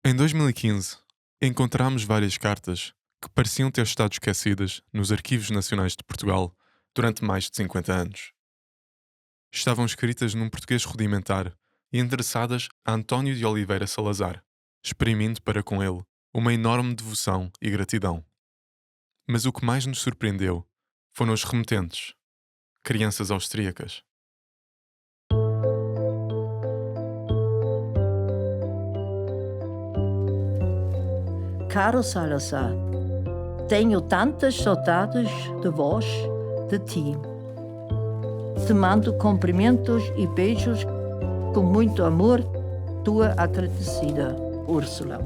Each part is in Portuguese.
Em 2015, encontramos várias cartas que pareciam ter estado esquecidas nos Arquivos Nacionais de Portugal durante mais de 50 anos. Estavam escritas num português rudimentar e endereçadas a António de Oliveira Salazar, exprimindo para com ele uma enorme devoção e gratidão. Mas o que mais nos surpreendeu foram os remetentes, crianças austríacas. Caro Salazar, tenho tantas saudades de vós, de ti. Te mando cumprimentos e beijos com muito amor, tua agradecida, Úrsula.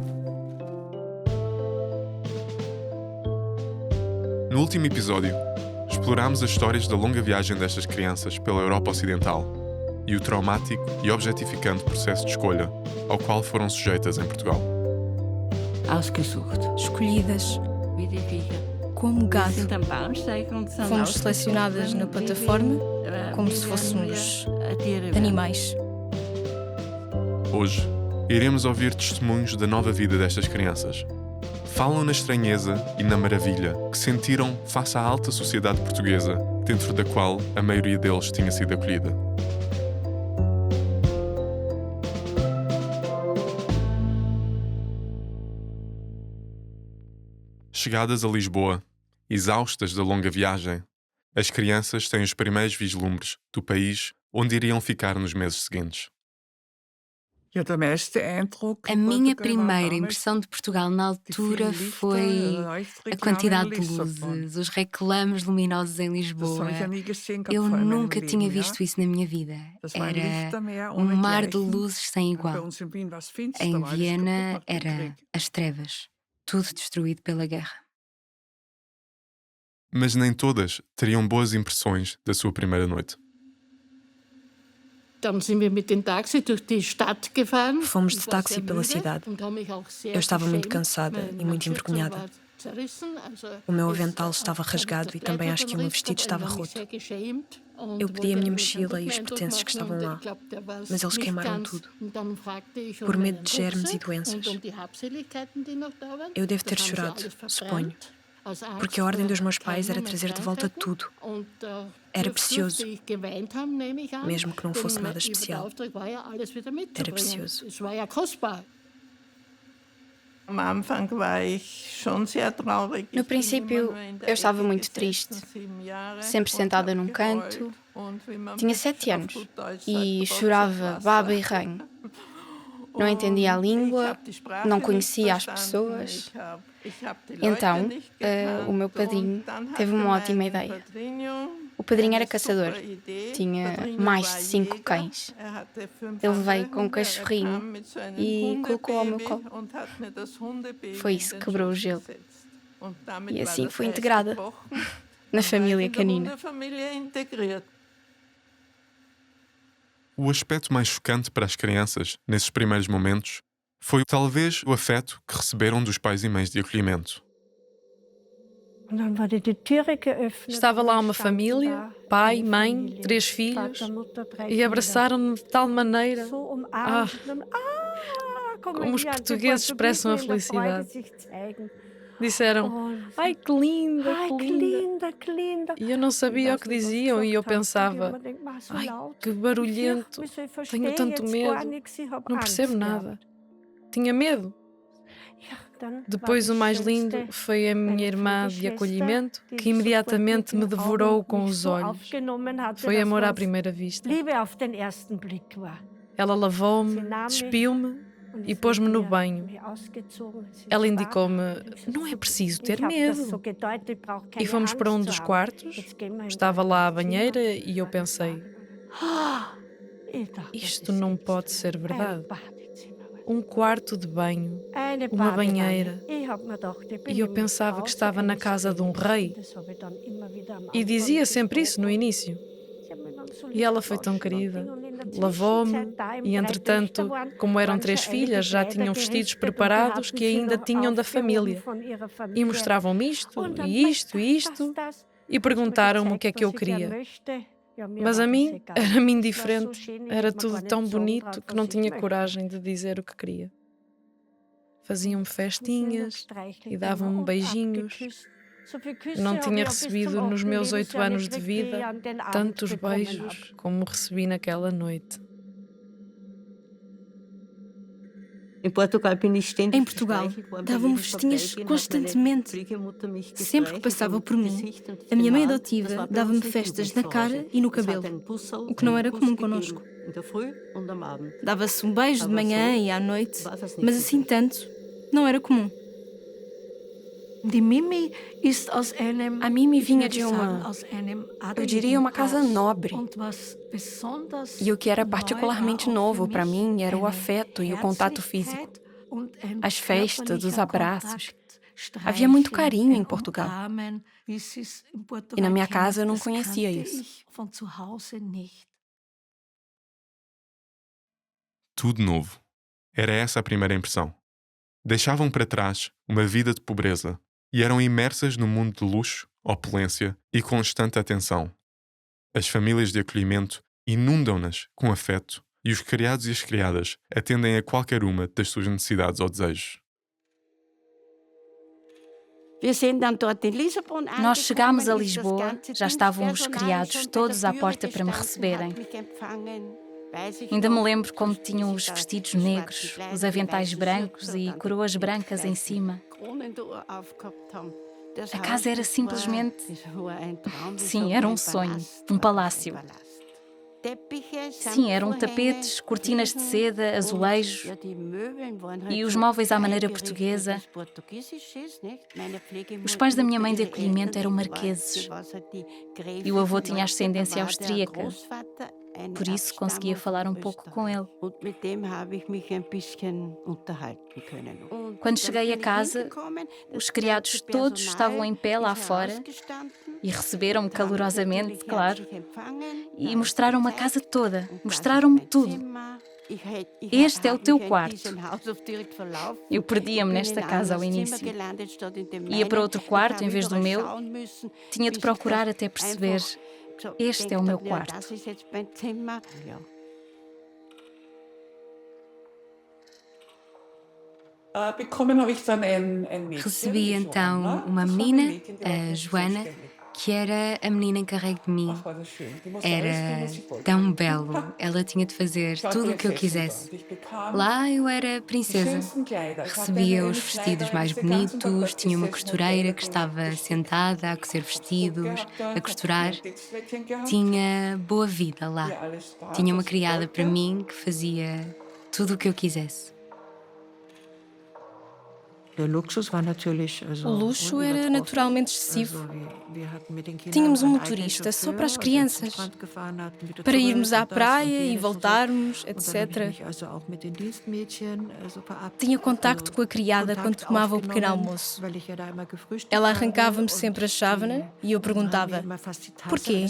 No último episódio, explorámos as histórias da longa viagem destas crianças pela Europa Ocidental e o traumático e objetificante processo de escolha ao qual foram sujeitas em Portugal. Ausgesucht. Escolhidas Wie die Viecher. como Wir gado. sind am Bahnsteig und sind Fomos ausgesucht selecionadas na worden, plataforma como wie se werden fôssemos wir Tiere werden. animais. Hoje, iremos ouvir testemunhos da nova vida destas crianças. Falam na estranheza e na maravilha que sentiram face à alta sociedade portuguesa, dentro da qual a maioria deles tinha sido acolhida. Chegadas a Lisboa, exaustas da longa viagem, as crianças têm os primeiros vislumbres do país onde iriam ficar nos meses seguintes. A minha primeira impressão de Portugal na altura foi a quantidade de luzes, os reclames luminosos em Lisboa. Eu nunca tinha visto isso na minha vida. Era um mar de luzes sem igual. Em Viena era as trevas, tudo destruído pela guerra. Mas nem todas teriam boas impressões da sua primeira noite. Fomos de táxi pela cidade. Eu estava muito cansada e muito envergonhada. O meu avental estava rasgado e também acho que o meu vestido estava roto. Eu pedi a minha mochila e os pertences que estavam lá, mas eles queimaram tudo, por medo de germes e doenças. Eu devo ter chorado, suponho, porque a ordem dos meus pais era trazer de volta tudo. Era precioso, mesmo que não fosse nada especial. Era precioso. No princípio, eu estava muito triste, sempre sentada num canto. Tinha 7 anos e chorava baba e ranho. Não entendia a língua, não conhecia as pessoas. Então, o meu padrinho teve uma ótima ideia. O padrinho era caçador, tinha mais de 5 cães. Ele veio com um cachorrinho e colocou ao meu colo. Foi isso que quebrou o gelo. E assim fui integrada na família canina. O aspecto mais chocante para as crianças, nesses primeiros momentos, foi talvez o afeto que receberam dos pais e mães de acolhimento. Estava lá uma família, pai, mãe, 3 filhos, e abraçaram-me de tal maneira. Como os portugueses expressam a felicidade. Disseram, ai que linda, que linda. E eu não sabia o que diziam e eu pensava, ai que barulhento, tenho tanto medo, não percebo nada. Tinha medo. Depois o mais lindo foi a minha irmã de acolhimento, que imediatamente me devorou com os olhos. Foi amor à primeira vista. Ela lavou-me, despiu-me e pôs-me no banho. Ela indicou-me, não é preciso ter medo. E fomos para um dos quartos, estava lá a banheira e eu pensei, isto não pode ser verdade. Um quarto de banho, uma banheira, e eu pensava que estava na casa de um rei. E dizia sempre isso no início. E ela foi tão querida, lavou-me e, entretanto, como eram 3 filhas, já tinham vestidos preparados que ainda tinham da família. E mostravam-me isto, e isto, e isto, e perguntaram-me o que é que eu queria. Mas a mim era-me indiferente, era tudo tão bonito que não tinha coragem de dizer o que queria. Faziam-me festinhas e davam-me beijinhos. Não tinha recebido nos meus 8 anos de vida tantos beijos como recebi naquela noite. Em Portugal, davam-me festinhas constantemente. Sempre que passava por mim, a minha mãe adotiva dava-me festas na cara e no cabelo, o que não era comum connosco. Dava-se um beijo de manhã e à noite, mas assim tanto não era comum. A Mimi vinha de eu diria, uma casa nobre. E o que era particularmente novo para mim era o afeto e o contato físico. As festas, os abraços. Havia muito carinho em Portugal. E na minha casa eu não conhecia isso. Tudo novo. Era essa a primeira impressão. Deixavam para trás uma vida de pobreza e eram imersas num mundo de luxo, opulência e constante atenção. As famílias de acolhimento inundam-nas com afeto e os criados e as criadas atendem a qualquer uma das suas necessidades ou desejos. Nós chegámos a Lisboa, já estavam os criados todos à porta para me receberem. Ainda me lembro como tinham os vestidos negros, os aventais brancos e coroas brancas em cima. A casa era simplesmente... Sim, era um sonho, um palácio. Sim, eram tapetes, cortinas de seda, azulejos e os móveis à maneira portuguesa. Os pais da minha mãe de acolhimento eram marqueses e o avô tinha ascendência austríaca. Por isso conseguia falar um pouco com ele. Quando cheguei a casa, os criados todos estavam em pé lá fora e receberam-me calorosamente, claro, e mostraram-me a casa toda, mostraram-me tudo. Este é o teu quarto. Eu perdia-me nesta casa ao início. Ia para outro quarto em vez do meu. Tinha de procurar até perceber. Este é o meu quarto. Recebi então uma menina, a Joana, que era a menina encarregue de mim. Era tão belo, ela tinha de fazer tudo o que eu quisesse. Lá eu era princesa. Recebia os vestidos mais bonitos, tinha uma costureira que estava sentada a cozer vestidos, a costurar. Tinha boa vida lá. Tinha uma criada para mim que fazia tudo o que eu quisesse. O luxo era naturalmente excessivo. Tínhamos um motorista só para as crianças, para irmos à praia e voltarmos, etc. Tinha contacto com a criada quando tomava o pequeno almoço. Ela arrancava-me sempre a chávena e eu perguntava: porquê?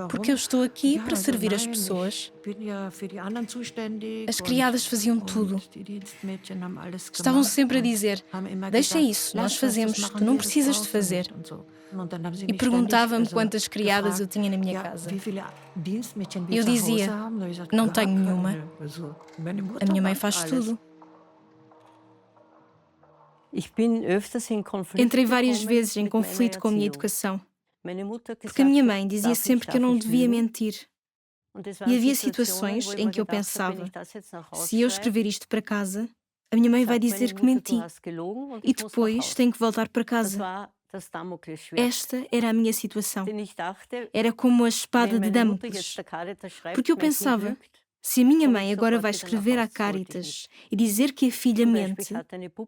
Porque eu estou aqui para servir as pessoas. As criadas faziam tudo. Estavam sempre a dizer: deixa isso, nós fazemos, tu não precisas de fazer. E perguntava-me quantas criadas eu tinha na minha casa. Eu dizia: não tenho nenhuma. A minha mãe faz tudo. Entrei várias vezes em conflito com a minha educação, porque a minha mãe dizia sempre que eu não devia mentir. E havia situações em que eu pensava: se eu escrever isto para casa, a minha mãe vai dizer que menti e depois tenho que voltar para casa. Esta era a minha situação. Era como a espada de Damocles. Porque eu pensava: se a minha mãe agora vai escrever à Cáritas e dizer que a filha mente,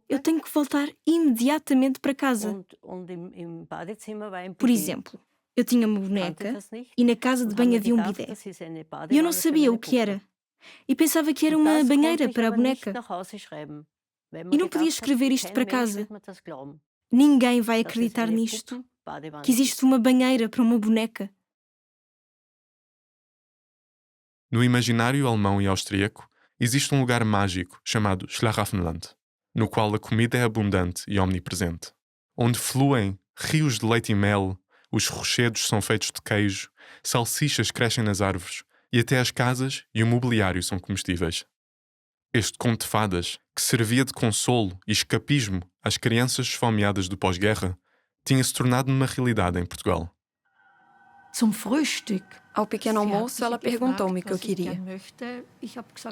eu tenho que voltar imediatamente para casa. Por exemplo, eu tinha uma boneca e na casa de banho havia um bidé. E eu não sabia o que era. E pensava que era uma banheira para a boneca. E não podia escrever isto para casa. Ninguém vai acreditar nisto, que existe uma banheira para uma boneca. No imaginário alemão e austríaco, existe um lugar mágico chamado Schlaraffenland, no qual a comida é abundante e omnipresente, onde fluem rios de leite e mel, os rochedos são feitos de queijo, salsichas crescem nas árvores, e até as casas e o mobiliário são comestíveis. Este conto de fadas, que servia de consolo e escapismo às crianças esfomeadas do pós-guerra, tinha-se tornado numa realidade em Portugal. Ao pequeno almoço, ela perguntou-me o que eu queria.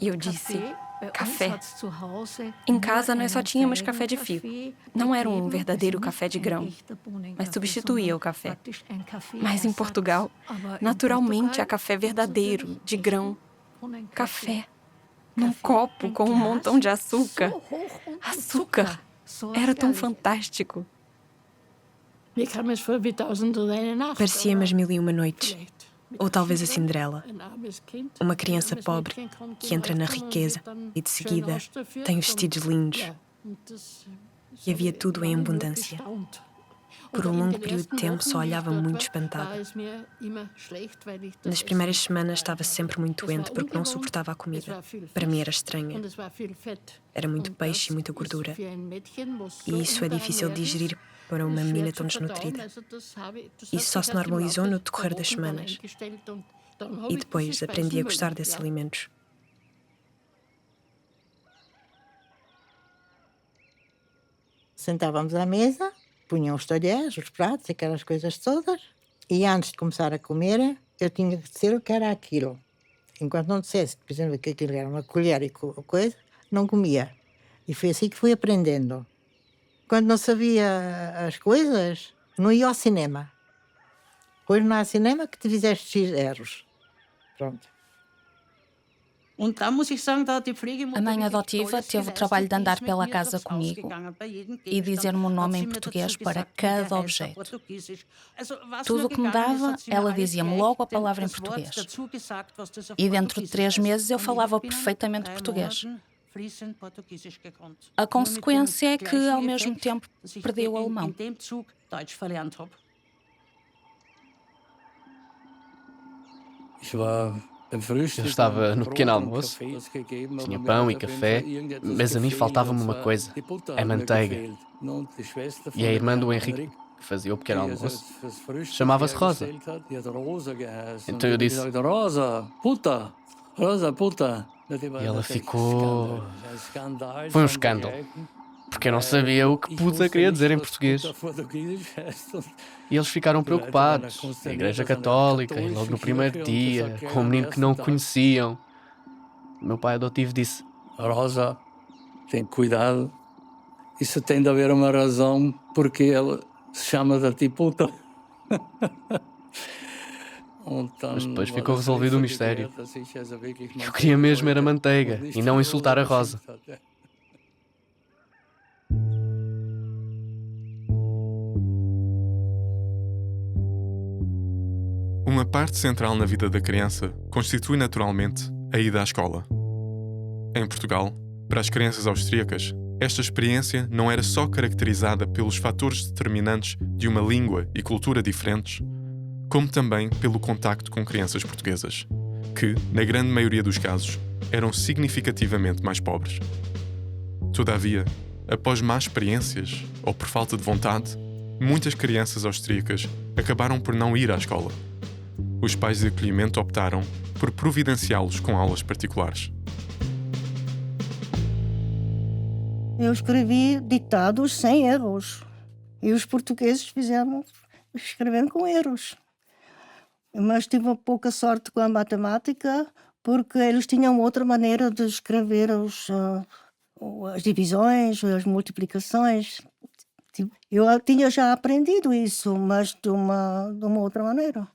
E eu disse, café. Em casa, nós só tínhamos café de figo. Não era um verdadeiro café de grão, mas substituía o café. Mas em Portugal, naturalmente, há café verdadeiro, de grão. Café. Num copo com um montão de açúcar. Açúcar! Era tão fantástico. Parecia-me as mil e uma noites. Ou talvez a Cinderela. Uma criança pobre que entra na riqueza e de seguida tem vestidos lindos. E havia tudo em abundância. Por um longo período de tempo só olhava muito espantada. Nas primeiras semanas estava sempre muito doente porque não suportava a comida. Para mim era estranha. Era muito peixe e muita gordura. E isso é difícil de digerir para uma menina tão desnutrida. Isso só se normalizou no decorrer das semanas. E depois aprendi a gostar desses alimentos. Sentávamos à mesa, punham os talheres, os pratos, aquelas coisas todas, e antes de começar a comer, eu tinha que dizer o que era aquilo. Enquanto não dissesse, por exemplo, que aquilo era uma colher e coisa, não comia. E foi assim que fui aprendendo. Quando não sabia as coisas, não ia ao cinema. Hoje não há cinema que te fizeste X erros. Pronto. A mãe adotiva teve o trabalho de andar pela casa comigo e dizer-me o nome em português para cada objeto. Tudo o que me dava, ela dizia-me logo a palavra em português. E dentro de 3 meses eu falava perfeitamente português. A consequência é que, ao mesmo tempo, perdi o alemão. Eu estava no pequeno almoço, tinha pão e café, mas a mim faltava-me uma coisa, a manteiga. E a irmã do Henrique, que fazia o pequeno almoço, chamava-se Rosa. Então eu disse... Rosa, puta! Rosa, puta! E ela ficou... Foi um escândalo, porque eu não sabia o que puta queria dizer em português. E eles ficaram preocupados, na Igreja Católica, e logo no primeiro dia, com um menino que não conheciam. O meu pai adotivo disse: Rosa, tem cuidado, isso tem de haver uma razão porque ele se chama de ti puta. Mas depois ficou resolvido o mistério. Eu queria mesmo era manteiga e não insultar a Rosa. Uma parte central na vida da criança constitui naturalmente a ida à escola. Em Portugal, para as crianças austríacas, esta experiência não era só caracterizada pelos fatores determinantes de uma língua e cultura diferentes, como também pelo contacto com crianças portuguesas, que, na grande maioria dos casos, eram significativamente mais pobres. Todavia, após más experiências, ou por falta de vontade, muitas crianças austríacas acabaram por não ir à escola. Os pais de acolhimento optaram por providenciá-los com aulas particulares. Eu escrevi ditados sem erros. E os portugueses escreveram com erros. Mas tive pouca sorte com a matemática, porque eles tinham outra maneira de escrever as divisões, as multiplicações. Eu tinha já aprendido isso, mas de uma outra maneira.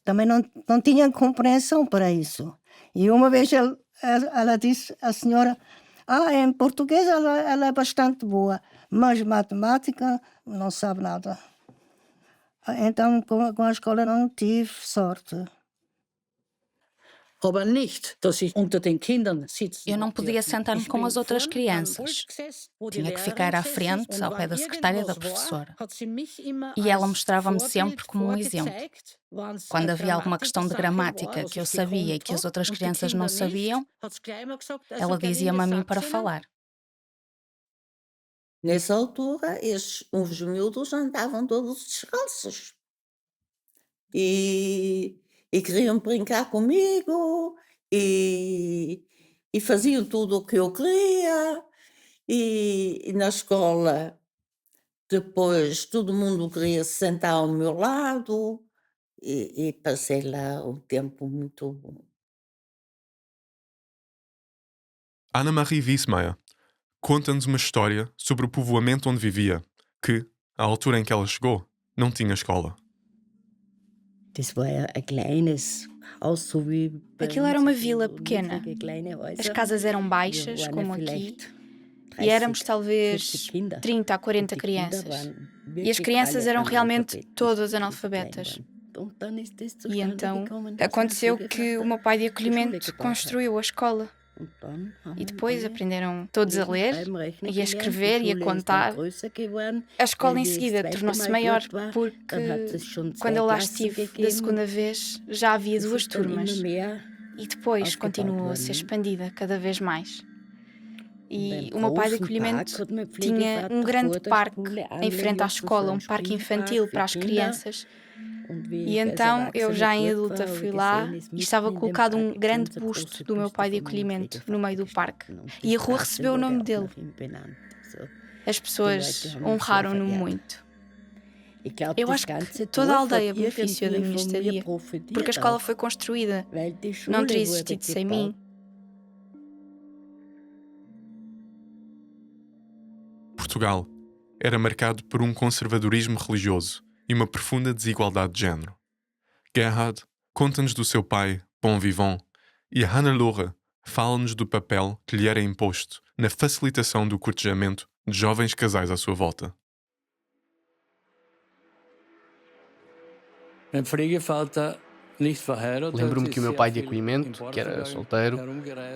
Também não tinha compreensão para isso. E uma vez ela disse, a senhora, em português ela é bastante boa, mas matemática não sabe nada. Então, com a escola não tive sorte. Eu não podia sentar-me com as outras crianças. Tinha que ficar à frente, ao pé da secretária da professora. E ela mostrava-me sempre como um exemplo. Quando havia alguma questão de gramática que eu sabia e que as outras crianças não sabiam, ela dizia-me a mim para falar. Nessa altura, os miúdos andavam todos descalços. E queriam brincar comigo, e e faziam tudo o que eu queria. E na escola, depois, todo mundo queria se sentar ao meu lado e passei lá um tempo muito bom. Anna-Marie Wiesmeyer conta-nos uma história sobre o povoamento onde vivia, que, à altura em que ela chegou, não tinha escola. Aquilo era uma vila pequena. As casas eram baixas, como aqui, e éramos talvez 30 a 40 crianças. E as crianças eram realmente todas analfabetas. E então aconteceu que o meu pai de acolhimento construiu a escola. E depois aprenderam todos a ler, e a escrever e a contar. A escola em seguida tornou-se maior, porque quando eu lá estive da segunda vez já havia 2 turmas. E depois continuou a ser expandida cada vez mais. E o meu pai de acolhimento tinha um grande parque em frente à escola, um parque infantil para as crianças. E então eu já em adulta fui lá e estava colocado um grande busto do meu pai de acolhimento no meio do parque. E a rua recebeu o nome dele. As pessoas honraram-no muito. Eu acho que toda a aldeia beneficiou da minha estadia, porque a escola foi construída. Não teria existido sem mim. Portugal era marcado por um conservadorismo religioso e uma profunda desigualdade de género. Gerhard conta-nos do seu pai, Bon Vivant, e a Hannelore fala-nos do papel que lhe era imposto na facilitação do cortejamento de jovens casais à sua volta. Lembro-me que o meu pai de acolhimento, que era solteiro,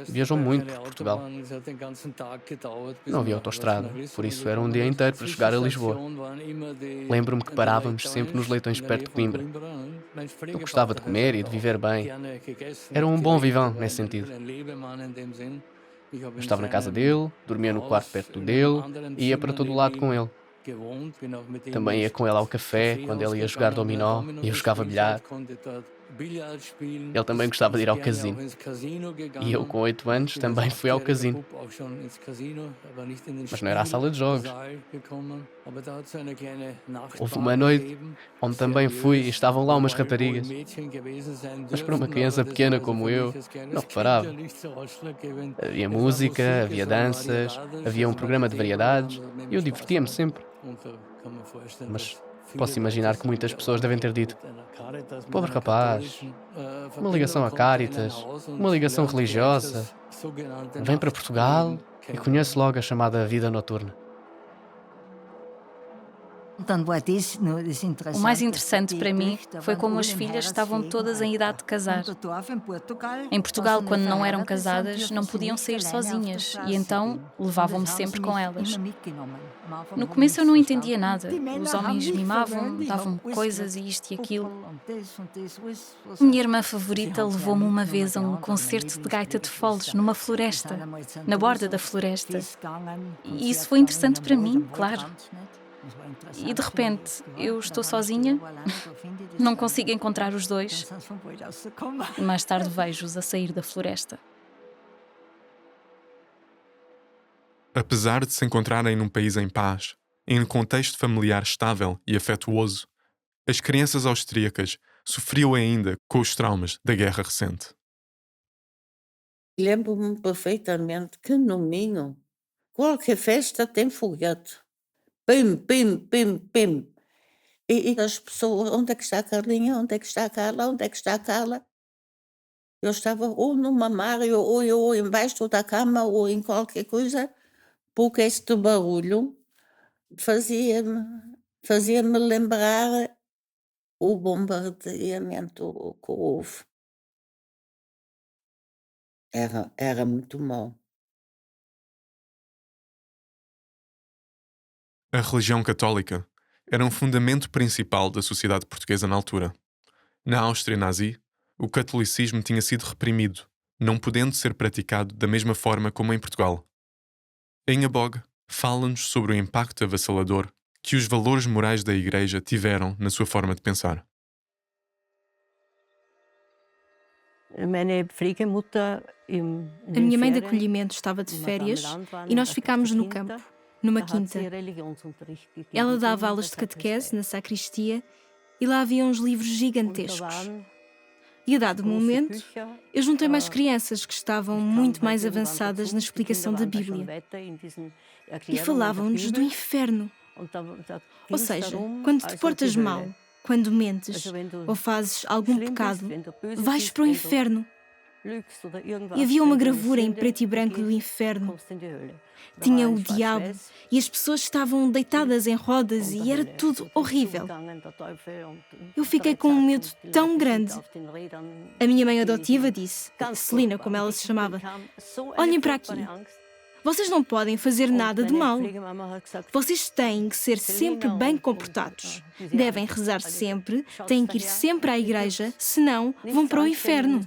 viajou muito por Portugal. Não havia autoestrada, por isso era um dia inteiro para chegar a Lisboa. Lembro-me que parávamos sempre nos leitões perto de Coimbra. Eu gostava de comer e de viver bem. Era um bom vivant nesse sentido. Eu estava na casa dele, dormia no quarto perto dele e ia para todo o lado com ele. Também ia com ele ao café quando ele ia jogar dominó e eu jogava bilhar. Ele também gostava de ir ao casino. E eu, com 8 anos, também fui ao casino. Mas não era a sala de jogos. Houve uma noite onde também fui e estavam lá umas raparigas. Mas para uma criança pequena como eu, não reparava. Havia música, havia danças, havia um programa de variedades e eu divertia-me sempre. Mas posso imaginar que muitas pessoas devem ter dito: pobre rapaz, uma ligação a Cáritas, uma ligação religiosa, vem para Portugal e conhece logo a chamada vida noturna. O mais interessante para mim foi como as filhas estavam todas em idade de casar. Em Portugal, quando não eram casadas, não podiam sair sozinhas e então levavam-me sempre com elas. No começo eu não entendia nada. Os homens mimavam-me, davam-me coisas e isto e aquilo. Minha irmã favorita levou-me uma vez a um concerto de gaita de foles numa floresta, na borda da floresta. E isso foi interessante para mim, claro. E de repente, eu estou sozinha, não consigo encontrar os dois, e mais tarde vejo-os a sair da floresta. Apesar de se encontrarem num país em paz, em um contexto familiar estável e afetuoso, as crianças austríacas sofriam ainda com os traumas da guerra recente. Lembro-me perfeitamente que no Minho, qualquer festa tem foguete. Pim, pim, pim, pim. E as pessoas, onde é que está a Carlinha? Onde é que está a Carla? Onde é que está a Carla? Eu estava ou numa mário, ou embaixo da cama, ou em qualquer coisa, porque este barulho fazia-me lembrar o bombardeamento que houve. Era muito mau. A religião católica era um fundamento principal da sociedade portuguesa na altura. Na Áustria nazi, o catolicismo tinha sido reprimido, não podendo ser praticado da mesma forma como em Portugal. Ingeborg fala-nos sobre o impacto avassalador que os valores morais da Igreja tiveram na sua forma de pensar. A minha mãe de acolhimento estava de férias e nós ficámos no campo, numa quinta. Ela dava aulas de catequese na sacristia e lá havia uns livros gigantescos. E a dado momento, eu juntei mais crianças que estavam muito mais avançadas na explicação da Bíblia e falavam-nos do inferno. Ou seja, quando te portas mal, quando mentes ou fazes algum pecado, vais para o inferno. E havia uma gravura em preto e branco do inferno. Tinha o diabo e as pessoas estavam deitadas em rodas e era tudo horrível. Eu fiquei com um medo tão grande. A minha mãe adotiva disse, Celina, como ela se chamava, olhem para aqui. Vocês não podem fazer nada de mal. Vocês têm que ser sempre bem comportados. Devem rezar sempre, têm que ir sempre à igreja, senão vão para o inferno.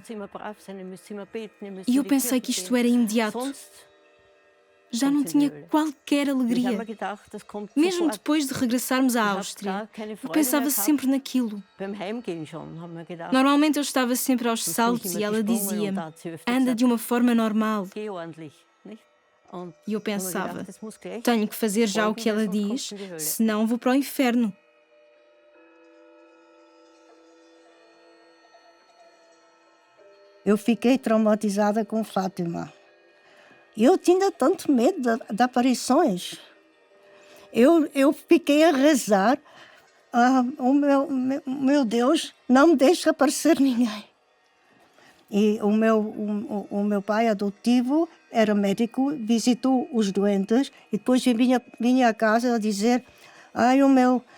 E eu pensei que isto era imediato. Já não tinha qualquer alegria. Mesmo depois de regressarmos à Áustria, eu pensava sempre naquilo. Normalmente eu estava sempre aos saltos e ela dizia-me, anda de uma forma normal. E eu pensava, tenho que fazer já o que ela diz, senão vou para o inferno. Eu fiquei traumatizada com Fátima. Eu tinha tanto medo de aparições. Eu fiquei a rezar, o meu Deus, não me deixa aparecer ninguém. E o meu pai adotivo era médico, visitou os doentes e depois vinha a casa a dizer,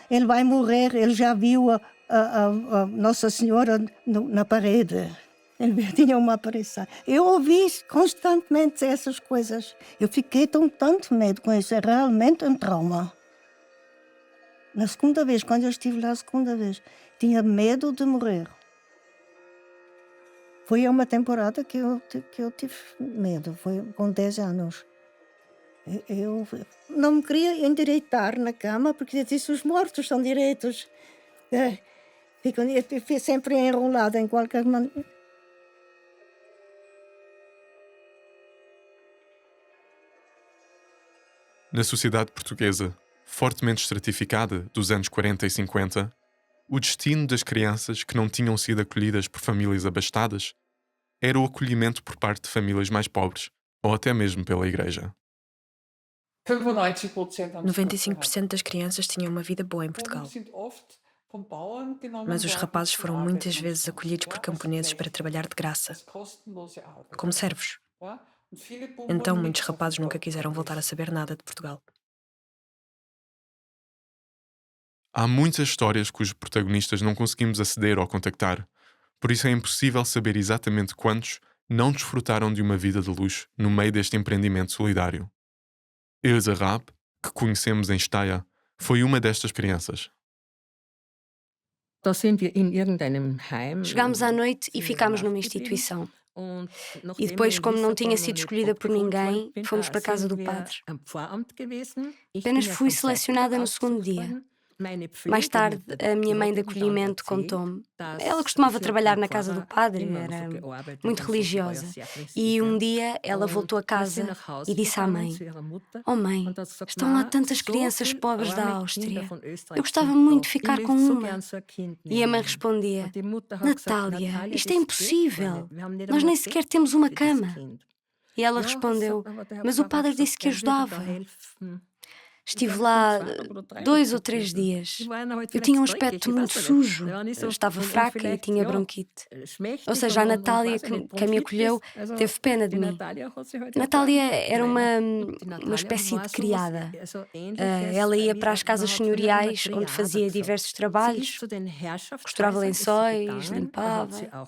ele vai morrer, ele já viu a Nossa Senhora na parede. Ele tinha uma aparição. Eu ouvi constantemente essas coisas. Eu fiquei com tanto medo com isso, é realmente um trauma. Na segunda vez, quando eu estive lá a segunda vez, tinha medo de morrer. Foi uma temporada que eu tive medo, foi com 10 anos. Eu não me queria endireitar na cama, porque eu disse, os mortos são direitos. Fico sempre enrolada em qualquer maneira. Na sociedade portuguesa, fortemente estratificada dos anos 40 e 50, o destino das crianças que não tinham sido acolhidas por famílias abastadas era o acolhimento por parte de famílias mais pobres, ou até mesmo pela igreja. 95% das crianças tinham uma vida boa em Portugal. Mas os rapazes foram muitas vezes acolhidos por camponeses para trabalhar de graça, como servos. Então muitos rapazes nunca quiseram voltar a saber nada de Portugal. Há muitas histórias cujos protagonistas não conseguimos aceder ou contactar, por isso é impossível saber exatamente quantos não desfrutaram de uma vida de luxo no meio deste empreendimento solidário. Ilse Raab, que conhecemos em Steyr, foi uma destas crianças. Chegámos à noite e ficámos numa instituição. E depois, como não tinha sido escolhida por ninguém, fomos para a casa do padre. Apenas fui selecionada no segundo dia. Mais tarde, a minha mãe de acolhimento contou-me. Ela costumava trabalhar na casa do padre, era muito religiosa. E um dia ela voltou a casa e disse à mãe, oh mãe, estão lá tantas crianças pobres da Áustria. Eu gostava muito de ficar com uma. E a mãe respondia, Natália, isto é impossível. Nós nem sequer temos uma cama. E ela respondeu, mas o padre disse que ajudava. Estive lá 2 ou 3 dias. Eu tinha um aspecto muito sujo. Eu estava fraca e tinha bronquite. Ou seja, a Natália, que me acolheu, teve pena de mim. Natália era uma espécie de criada. Ela ia para as casas senhoriais, onde fazia diversos trabalhos. Costurava lençóis, limpava.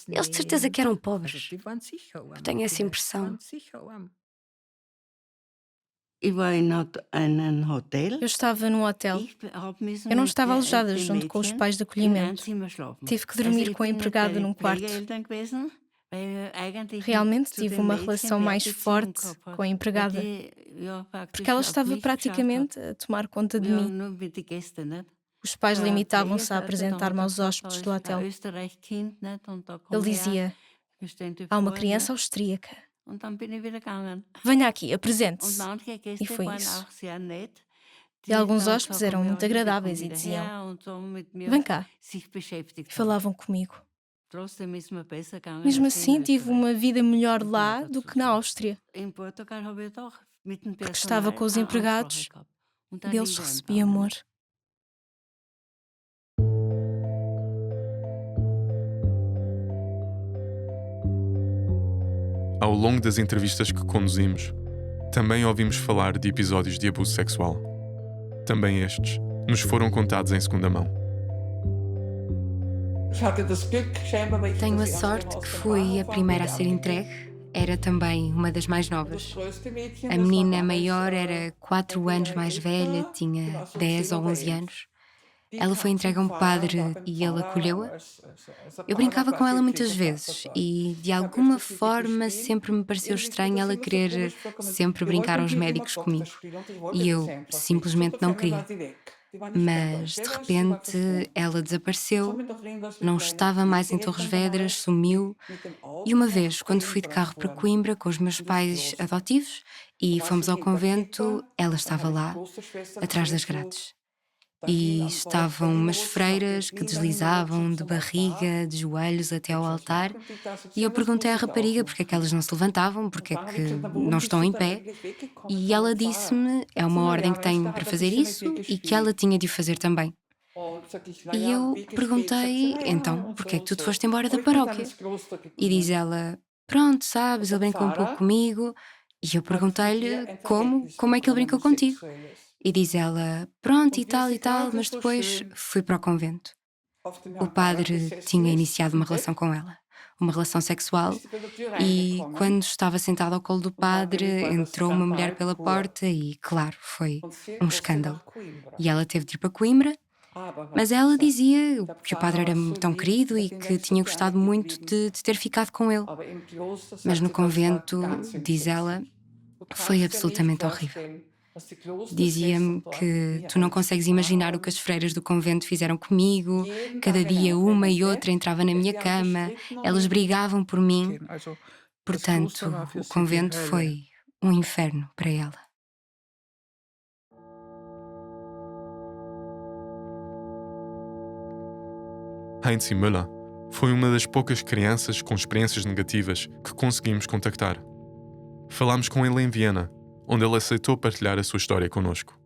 Eles de certeza que eram pobres. Eu tenho essa impressão. Eu estava num hotel. Eu não estava alojada junto com os pais de acolhimento. Tive que dormir com a empregada num quarto. Realmente tive uma relação mais forte com a empregada, porque ela estava praticamente a tomar conta de mim. Os pais limitavam-se a apresentar-me aos hóspedes do hotel. Ele dizia: há uma criança austríaca. Venha aqui, apresente-se. E foi isso. E alguns hóspedes eram muito agradáveis e diziam: vem cá. E falavam comigo. Mesmo assim, tive uma vida melhor lá do que na Áustria. Porque estava com os empregados e deles recebi amor. Ao longo das entrevistas que conduzimos, também ouvimos falar de episódios de abuso sexual. Também estes nos foram contados em segunda mão. Tenho a sorte que fui a primeira a ser entregue. Era também uma das mais novas. A menina maior era 4 anos mais velha, tinha 10 ou 11 anos. Ela foi entregue a um padre e ele acolheu-a. Eu brincava com ela muitas vezes e, de alguma forma, sempre me pareceu estranho ela querer sempre brincar aos médicos comigo. E eu simplesmente não queria. Mas, de repente, ela desapareceu, não estava mais em Torres Vedras, sumiu. E uma vez, quando fui de carro para Coimbra com os meus pais adotivos e fomos ao convento, ela estava lá, atrás das grades. E estavam umas freiras que deslizavam de barriga, de joelhos até ao altar. E eu perguntei à rapariga porque é que elas não se levantavam, porque é que não estão em pé. E ela disse-me, é uma ordem que tem para fazer isso e que ela tinha de o fazer também. E eu perguntei, então, porque é que tu te foste embora da paróquia? E diz ela, pronto, sabes, ele brincou um pouco comigo. E eu perguntei-lhe, como é que ele brincou contigo? E diz ela, pronto e tal, mas depois fui para o convento. O padre tinha iniciado uma relação com ela, uma relação sexual, e quando estava sentada ao colo do padre, entrou uma mulher pela porta e, claro, foi um escândalo. E ela teve de ir para Coimbra, mas ela dizia que o padre era tão querido e que tinha gostado muito de ter ficado com ele. Mas no convento, diz ela, foi absolutamente horrível. Dizia-me que tu não consegues imaginar o que as freiras do convento fizeram comigo. Cada dia uma e outra entrava na minha cama, elas brigavam por mim. Portanto, o convento foi um inferno para ela. Heinz Müller foi uma das poucas crianças com experiências negativas que conseguimos contactar. Falámos com ele em Viena, onde ele aceitou partilhar a sua história connosco.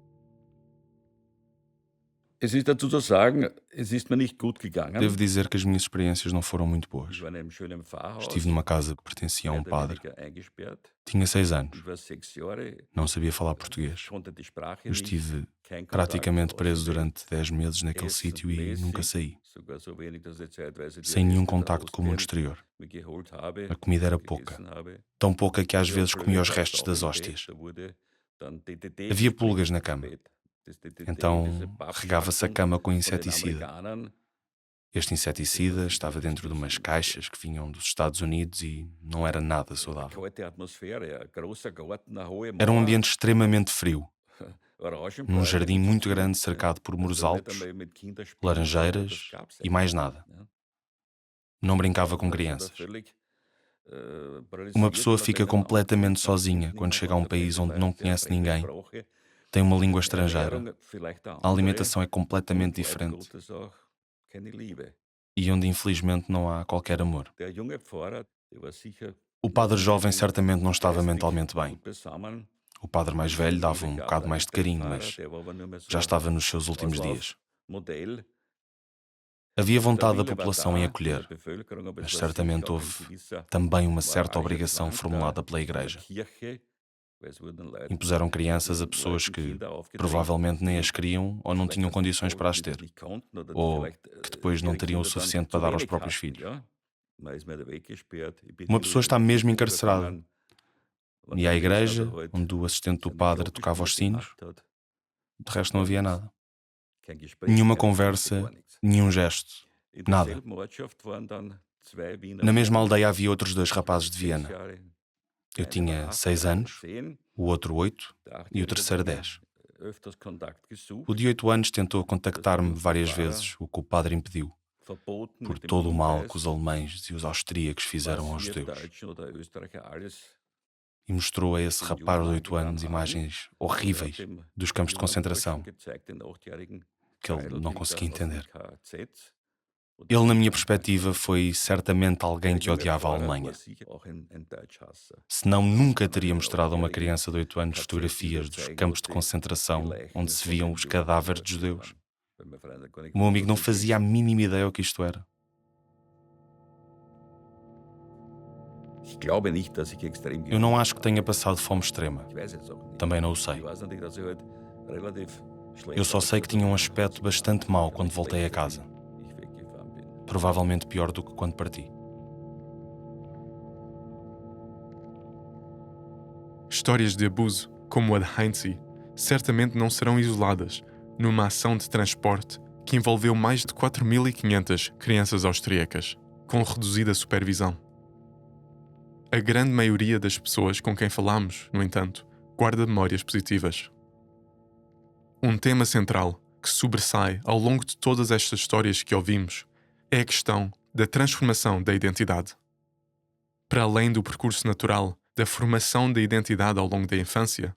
Devo dizer que as minhas experiências não foram muito boas. Estive numa casa que pertencia a um padre. Tinha 6 anos. Não sabia falar português. Eu estive praticamente preso durante 10 meses naquele sítio e nunca saí. Sem nenhum contacto com o mundo exterior. A comida era pouca. Tão pouca que às vezes comia os restos das hóstias. Havia pulgas na cama. Então regava-se a cama com inseticida. Este inseticida estava dentro de umas caixas que vinham dos Estados Unidos e não era nada saudável. Era um ambiente extremamente frio, num jardim muito grande cercado por muros altos, laranjeiras e mais nada. Não brincava com crianças. Uma pessoa fica completamente sozinha quando chega a um país onde não conhece ninguém. Tem uma língua estrangeira. A alimentação é completamente diferente. E onde infelizmente não há qualquer amor. O padre jovem certamente não estava mentalmente bem. O padre mais velho dava um bocado mais de carinho, mas já estava nos seus últimos dias. Havia vontade da população em acolher, mas certamente houve também uma certa obrigação formulada pela Igreja. Impuseram crianças a pessoas que provavelmente nem as queriam ou não tinham condições para as ter, ou que depois não teriam o suficiente para dar aos próprios filhos. Uma pessoa está mesmo encarcerada. E à igreja, onde o assistente do padre tocava os sinos, de resto não havia nada. Nenhuma conversa, nenhum gesto, nada. Na mesma aldeia havia outros 2 rapazes de Viena. Eu tinha 6 anos, o outro 8 e o terceiro 10. O de 8 anos tentou contactar-me várias vezes, o que o padre impediu, por todo o mal que os alemães e os austríacos fizeram aos judeus. E mostrou a esse rapaz de 8 anos imagens horríveis dos campos de concentração, que ele não conseguia entender. Ele, na minha perspectiva, foi certamente alguém que odiava a Alemanha. Senão nunca teria mostrado a uma criança de 8 anos fotografias dos campos de concentração onde se viam os cadáveres de judeus. O meu amigo não fazia a mínima ideia o que isto era. Eu não acho que tenha passado fome extrema. Também não o sei. Eu só sei que tinha um aspecto bastante mau quando voltei a casa. Provavelmente pior do que quando parti. Histórias de abuso, como a de Heinze, certamente não serão isoladas numa ação de transporte que envolveu mais de 4.500 crianças austríacas, com reduzida supervisão. A grande maioria das pessoas com quem falamos, no entanto, guarda memórias positivas. Um tema central que sobressai ao longo de todas estas histórias que ouvimos é a questão da transformação da identidade. Para além do percurso natural da formação da identidade ao longo da infância,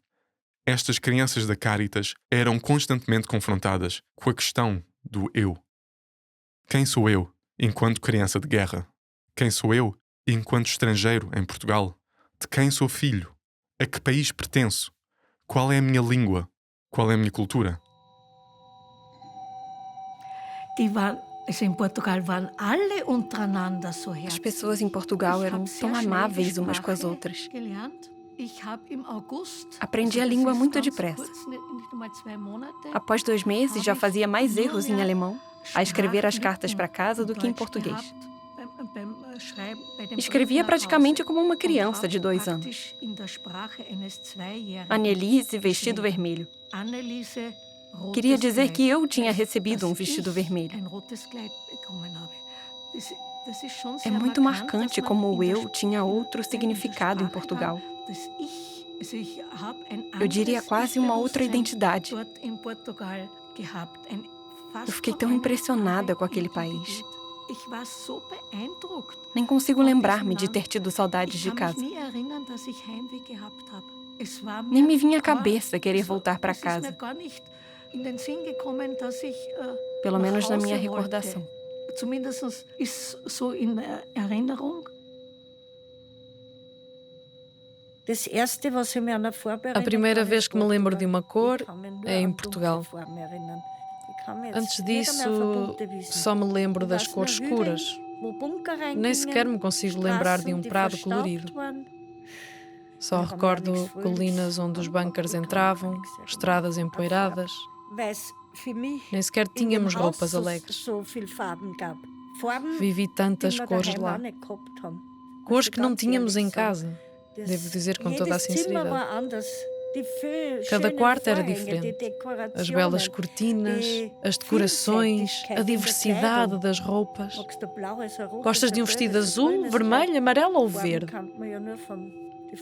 estas crianças da Cáritas eram constantemente confrontadas com a questão do eu. Quem sou eu enquanto criança de guerra? Quem sou eu enquanto estrangeiro em Portugal? De quem sou filho? A que país pertenço? Qual é a minha língua? Qual é a minha cultura? As pessoas em Portugal eram tão amáveis umas com as outras. Aprendi a língua muito depressa. Após 2 meses, já fazia mais erros em alemão, a escrever as cartas para casa do que em português. Escrevia praticamente como uma criança de 2 anos. Anneliese, vestido vermelho. Queria dizer que eu tinha recebido um vestido vermelho. É muito marcante como o eu tinha outro significado em Portugal. Eu diria quase uma outra identidade. Eu fiquei tão impressionada com aquele país. Nem consigo lembrar-me de ter tido saudades de casa. Nem me vinha à cabeça querer voltar para casa. Pelo menos na minha recordação. A primeira vez que me lembro de uma cor é em Portugal. Antes disso, só me lembro das cores escuras. Nem sequer me consigo lembrar de um prado colorido. Só recordo colinas onde os bunkers entravam, estradas empoeiradas. Nem sequer tínhamos roupas alegres. Vivi tantas cores lá. Cores que não tínhamos em casa, devo dizer com toda a sinceridade. Cada quarto era diferente. As belas cortinas, as decorações, a diversidade das roupas. Gostas de um vestido azul, vermelho, amarelo ou verde?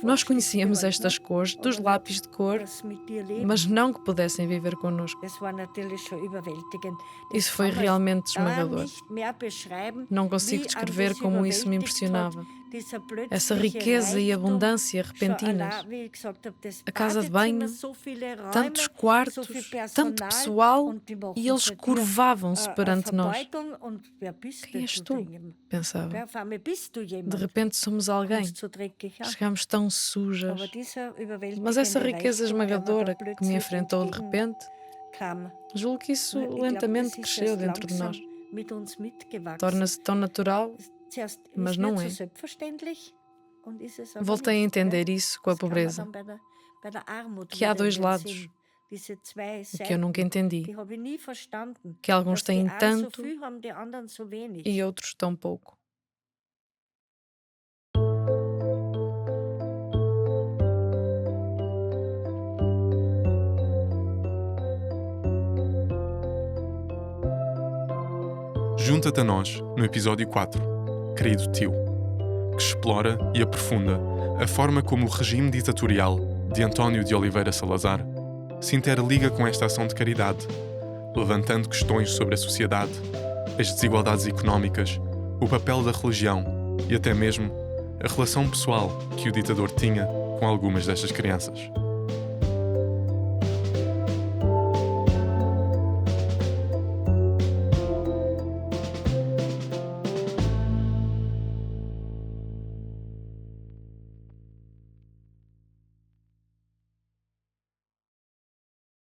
Nós conhecíamos estas cores dos lápis de cor, mas não que pudessem viver connosco. Isso foi realmente esmagador. Não consigo descrever como isso me impressionava. Essa riqueza e abundância repentinas. A casa de banho, tantos quartos, tanto pessoal, e eles curvavam-se perante nós. Quem és tu? Pensava. De repente somos alguém. Chegamos tão sujas. Mas essa riqueza esmagadora que me enfrentou de repente, julgo que isso lentamente cresceu dentro de nós. Torna-se tão natural, mas não é. Voltei a entender isso com a pobreza, que há 2 lados, que eu nunca entendi, que alguns têm tanto e outros tão pouco. Junta-te a nós no episódio 4, Querido Tio, que explora e aprofunda a forma como o regime ditatorial de António de Oliveira Salazar se interliga com esta ação de caridade, levantando questões sobre a sociedade, as desigualdades económicas, o papel da religião e até mesmo a relação pessoal que o ditador tinha com algumas destas crianças.